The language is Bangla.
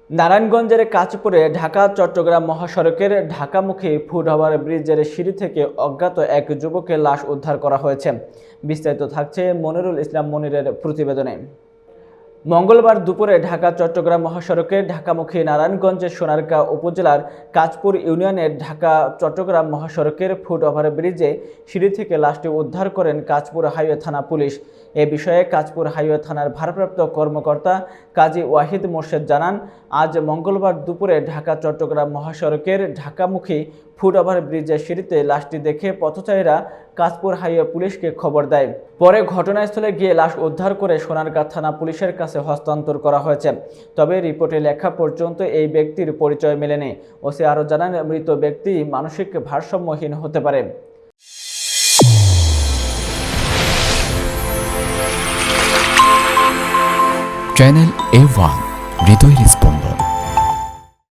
নারায়ণগঞ্জের কাঁচপুরে ঢাকা-চট্টগ্রাম মহাসড়কের ঢাকামুখী ফুট ওভার ব্রিজের সিঁড়ি থেকে অজ্ঞাত এক যুবকের লাশ উদ্ধার করা হয়েছে। বিস্তারিত থাকছে মনিরুল ইসলাম মনিরের প্রতিবেদনে। মঙ্গলবার দুপুরে ঢাকা-চট্টগ্রাম মহাসড়কের ঢাকামুখী নারায়ণগঞ্জের সোনারগাঁ উপজেলার কাঁচপুর ইউনিয়নের ঢাকা-চট্টগ্রাম মহাসড়কের ফুট ওভার ব্রিজে সিঁড়ি থেকে লাশটি উদ্ধার করেন কাঁচপুর হাইওয়ে থানা পুলিশ। এ বিষয়ে কাঁচপুর হাইওয়ে থানার ভারপ্রাপ্ত কর্মকর্তা কাজী ওয়াহিদ মোর্শেদ জানান, আজ মঙ্গলবার দুপুরে ঢাকা-চট্টগ্রাম মহাসড়কের ঢাকামুখী ফুট ওভার ব্রিজের সিঁড়িতে লাশটি দেখে পথচারীরা কাঁচপুর হাইওয়ে পুলিশকে খবর দেয়। পরে ঘটনাস্থলে গিয়ে লাশ উদ্ধার করে সোনারগাঁ থানা পুলিশের কাছে হস্তান্তর করা হয়েছে। তবে রিপোর্টে লেখা পর্যন্ত এই ব্যক্তির পরিচয় মেলেনি। ওসি আরও জানান, মৃত ব্যক্তি মানসিক ভারসাম্যহীন হতে পারে। চ্যানেল A1 হৃদয়ের স্পন্দন।